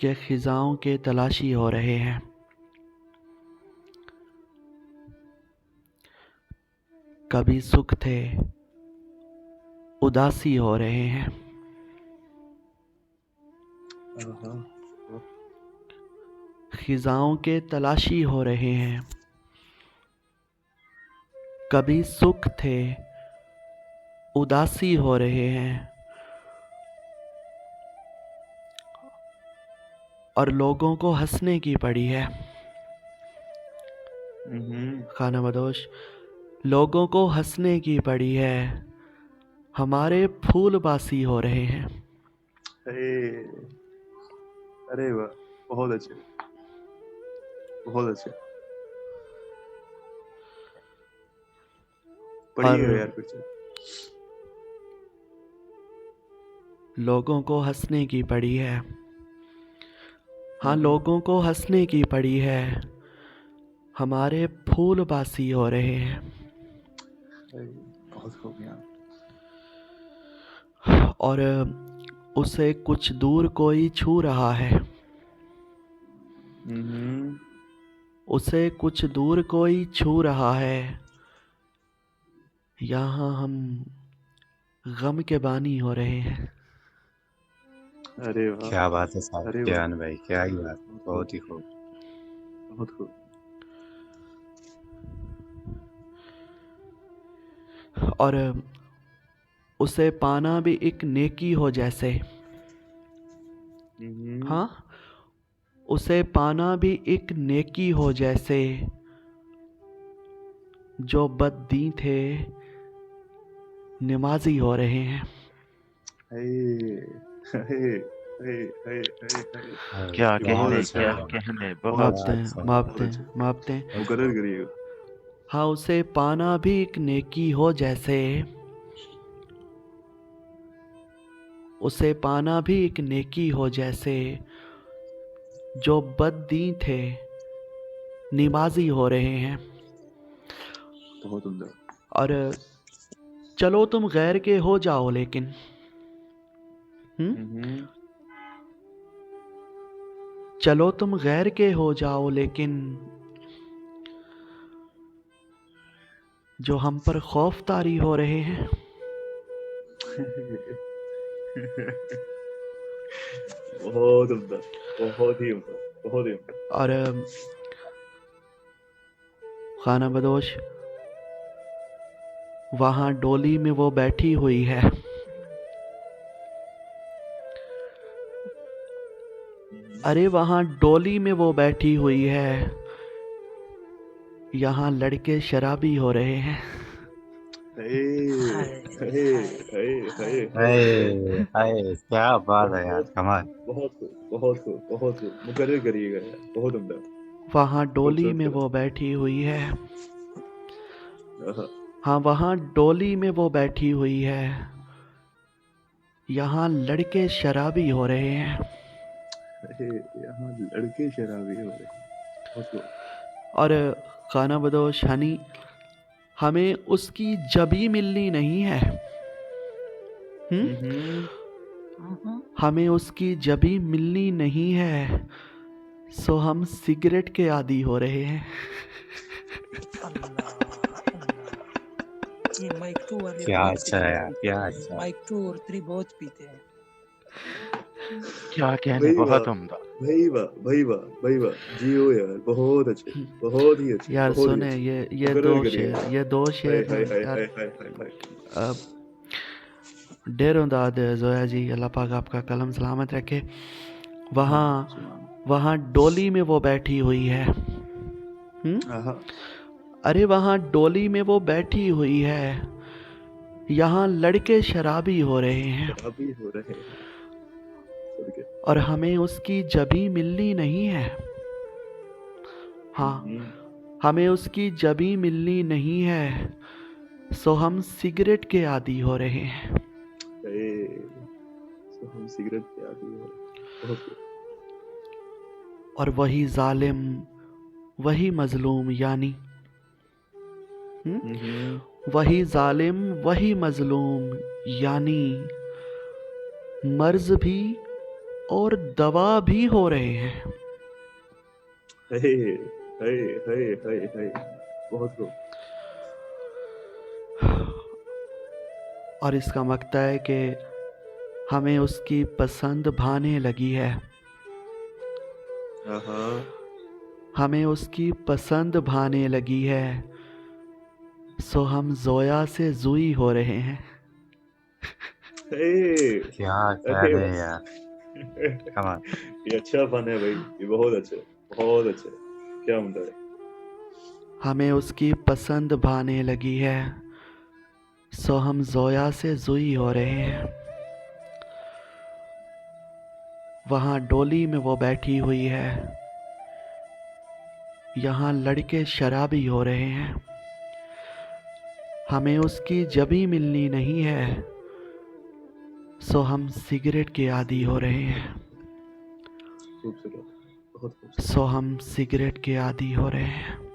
के खिजाओं के तलाशी हो रहे हैं। कभी सुख थे उदासी हो रहे हैं। खिजाओं के तलाशी हो रहे हैं। कभी सुख थे उदासी हो रहे हैं। और लोगों को हंसने की पड़ी है। खाना बदोश, लोगों को हंसने की पड़ी है। हमारे फूल बासी हो रहे हैं। अरे वाह, बहुत अच्छे, बहुत अच्छे। पढ़िएगा यार कुछ। लोगों को हंसने की पड़ी है। हाँ, लोगों को हंसने की पड़ी है। हमारे फूल बासी हो रहे हैं। बहुत हो गया। और उसे कुछ दूर कोई छू रहा है। उसे कुछ दूर कोई छू रहा है। यहाँ हम गम के बानी हो रहे हैं। अरे वाह, क्या बात है साहब, अरे वाह, ज्ञान भाई, क्या ही बात, बहुत ही खूब। बहुत खूब। और उसे पाना भी एक नेकी हो जैसे। हाँ, उसे पाना भी एक नेकी हो जैसे। जो बद्दी थे नमाजी हो रहे हैं। क्या बहुत कहने, अच्छा क्या है, कहने, बहुत बहुत अच्छा, मापते बहुत अच्छा। हैं, मापते हैं। मुकर्रर करिएगा। हाँ, उसे पाना भी एक नेकी हो जैसे। उसे पाना भी एक नेकी हो जैसे। जो बद्दी थे नमाजी हो रहे हैं। बहुत उम्दा। और चलो तुम गैर के हो जाओ लेकिन। चलो तुम गैर के हो जाओ लेकिन। जो हम पर खौफ तारी हो रहे हैं। बहुत उम्दा, बहुत ही उम्दा, बहुत ही उम्दा। और खाना बदोश, वहां डोली में वो बैठी हुई है। अरे वहां डोली में वो बैठी हुई है। यहाँ लड़के शराबी हो रहे हैं। हाय, क्या बात है यार, कमाल। बहुत खूब, बहुत खूब, बहुत खूब। मुकर्रर करिएगा यार, बहुत उम्दा। वहां डोली में वो बैठी हुई है। हाँ, वहां डोली में वो बैठी हुई है। यहाँ लड़के शराबी हो रहे हैं। यहाँ लड़के शराबी हो रहे हैं। बहुत खूब। और खाना बदोश हनी, हमें उसकी जबी मिलनी नहीं है। हमें उसकी जबी मिलनी नहीं है। सो हम सिगरेट के आदी हो रहे हैं। ये माइक 2 वाले क्या बहुत अच्छा है यार, सिगरेट क्या पीते हैं। अच्छा। माइक 2 और 3 बहुत पीते हैं। क्या कहने, बहुत उम्दा। भाई वाह, भाई वाह, भाई वाह, जियो यार, बहुत अच्छे, बहुत ही अच्छे, यार बहुत ही सुने, अच्छे। ये मुकर्रर दो करिएगा। शेर, ये दो हाय शेर हाय हाय यार। हाय हाय हाय हाय। डेरों दाद जोया जी, अल्लाह पाक आपका कलम सलामत रखे। वहाँ डोली में वो बैठी हुई है। अरे वहाँ डोली में वो बैठी हुई है। यहाँ लड़के शराबी हो रहे हैं। शराबी हो रहे हैं। और हमें उसकी जबी मिलनी नहीं है। हाँ, हमें उसकी जबी मिलनी नहीं है। सो हम सिगरेट के आदी हो रहे हैं। सो हम सिगरेट के आदी हो रहे हैं। बहुत खूब। और वही जालिम, वही मजलूम, यानी वही जालिम, वही मजलूम, यानी मर्ज भी और दवा भी हो रहे हैं। हे हे हे हे हे बहुत खूब। और इसका मतलब है कि हमें उसकी पसंद भाने लगी है। हाँ हमें उसकी पसंद भाने लगी है, सो हम जोया से जुई हो रहे हैं। हे क्या कह अरे रहे हैं वाह यार, कमाल। ये अच्छा फन है भाई, ये बहुत अच्छा, बहुत अच्छा, क्या उम्दा है। हमें उसकी पसंद भाने लगी है, सो हम जोया से जुई हो रहे हैं। वहाँ डोली में वो बैठी हुई है, यहाँ लड़के शराबी हो रहे हैं। हमें उसकी जबी मिलनी नहीं है, सो हम सिगरेट के आदी हो रहे हैं। खूबसूरत, बहुत खूबसूरत। सो हम सिगरेट के आदी हो रहे हैं।